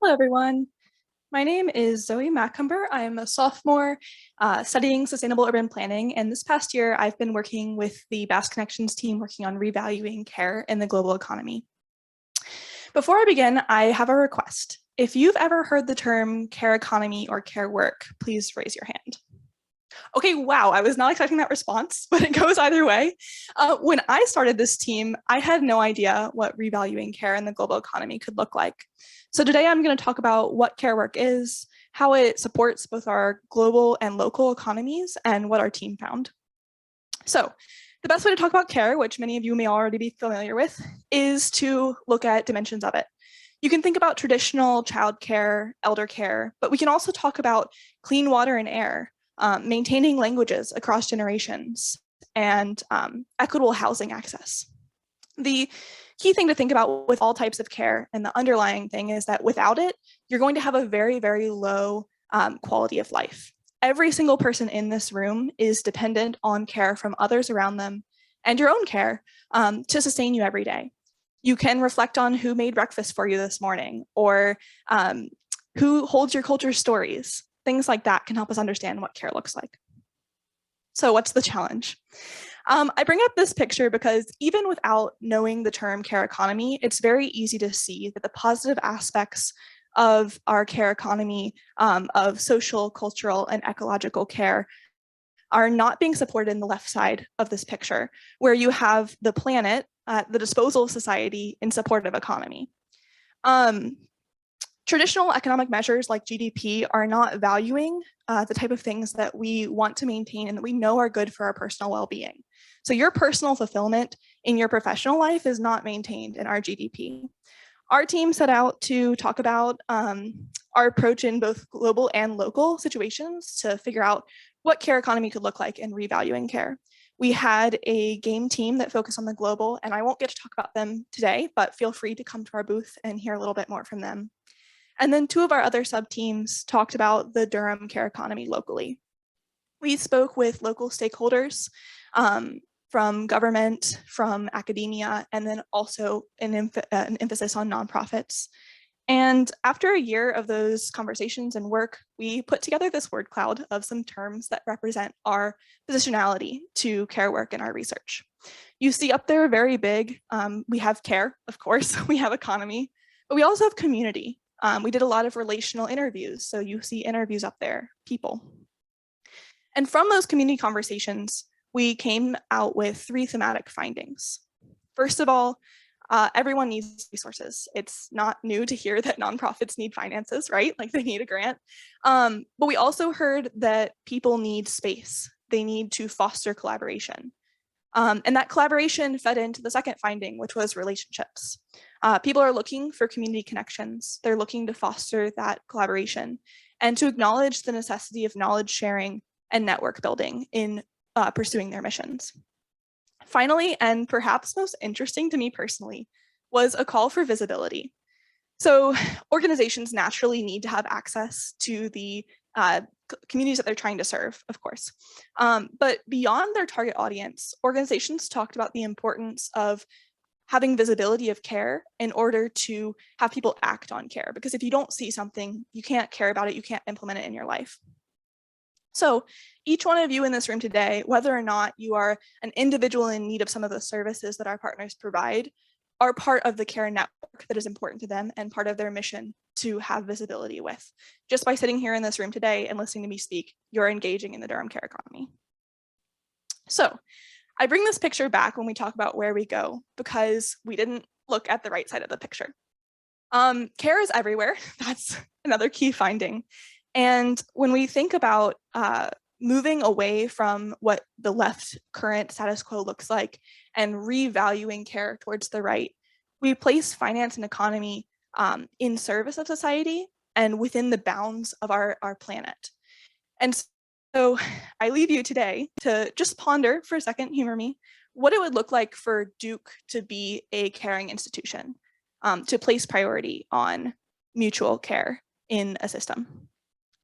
Hello, everyone. My name is Zoe Macomber. I am a sophomore studying sustainable urban planning. And this past year, I've been working with the Basque Connections team working on revaluing care in the global economy. Before I begin, I have a request. If you've ever heard the term care economy or care work, please raise your hand. Okay, wow, I was not expecting that response, but it goes either way. When I started this team, I had no idea what revaluing care in the global economy could look like. So today I'm going to talk about what care work is, how it supports both our global and local economies, and what our team found. So the best way to talk about care, which many of you may already be familiar with, is to look at dimensions of it. You can think about traditional childcare, elder care, but we can also talk about clean water and air, maintaining languages across generations, and equitable housing access. The key thing to think about with all types of care and the underlying thing is that without it, you're going to have a very, very low quality of life. Every single person in this room is dependent on care from others around them and your own care to sustain you every day. You can reflect on who made breakfast for you this morning or who holds your culture stories. Things like that can help us understand what care looks like. So what's the challenge? I bring up this picture because even without knowing the term care economy, it's very easy to see that the positive aspects of our care economy, of social, cultural, and ecological care are not being supported in the left side of this picture, where you have the planet at the disposal of society in support of economy. Traditional economic measures like GDP are not valuing the type of things that we want to maintain and that we know are good for our personal well-being. So your personal fulfillment in your professional life is not maintained in our GDP. Our team set out to talk about our approach in both global and local situations to figure out what care economy could look like in revaluing care. We had a game team that focused on the global, and I won't get to talk about them today, but feel free to come to our booth and hear a little bit more from them. And then two of our other sub-teams talked about the Durham care economy locally. We spoke with local stakeholders from government, from academia, and then also an emphasis on nonprofits. And after a year of those conversations and work, we put together this word cloud of some terms that represent our positionality to care work in our research. You see up there very big, we have care, of course, we have economy, but we also have community. We did a lot of relational interviews, so you see interviews up there, people. And from those community conversations, we came out with three thematic findings. First of all, everyone needs resources. It's not new to hear that nonprofits need finances, right? Like they need a grant. But we also heard that people need space. They need to foster collaboration. And that collaboration fed into the second finding, which was relationships. People are looking for community connections. They're looking to foster that collaboration and to acknowledge the necessity of knowledge sharing and network building in pursuing their missions. Finally, and perhaps most interesting to me personally, was a call for visibility. So organizations naturally need to have access to the communities that they're trying to serve, of course. But beyond their target audience, organizations talked about the importance of having visibility of care in order to have people act on care. Because if you don't see something, you can't care about it, you can't implement it in your life. So each one of you in this room today, whether or not you are an individual in need of some of the services that our partners provide, are part of the care network that is important to them and part of their mission to have visibility with. Just by sitting here in this room today and listening to me speak, you're engaging in the Durham care economy. So I bring this picture back when we talk about where we go because we didn't look at the right side of the picture. Care is everywhere. That's another key finding. And when we think about moving away from what the left current status quo looks like and revaluing care towards the right, we place finance and economy in service of society and within the bounds of our planet. And so I leave you today to just ponder for a second, humor me, what it would look like for Duke to be a caring institution, to place priority on mutual care in a system.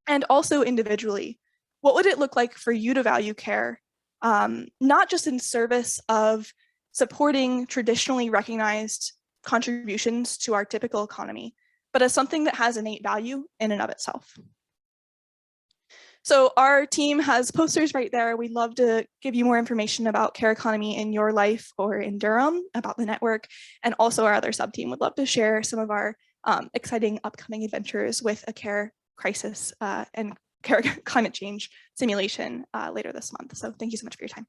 And also individually, what would it look like for you to value care, not just in service of supporting traditionally recognized contributions to our typical economy, but as something that has innate value in and of itself. So our team has posters right there. We'd love to give you more information about care economy in your life or in Durham, about the network, and also our other sub-team would love to share some of our exciting upcoming adventures with a care crisis and care climate change simulation later this month. So thank you so much for your time.